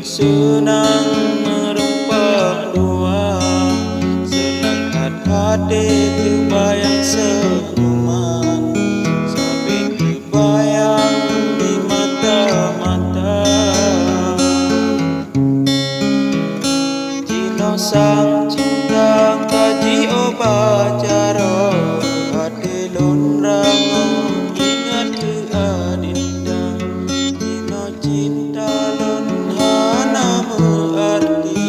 senang merumpak dua, selangkat hati terbayang senyuman, sampai terbayang di mata-mata. Cino sang cinta kaji obat jaro, hati lon rango ingat ke adinda. Cino cinta lon hana mengerti,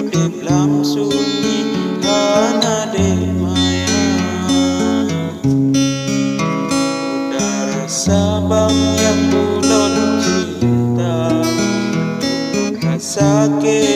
udip lam sunyi hana demaya. Udara Sabang yang ulun cinta, luka sakit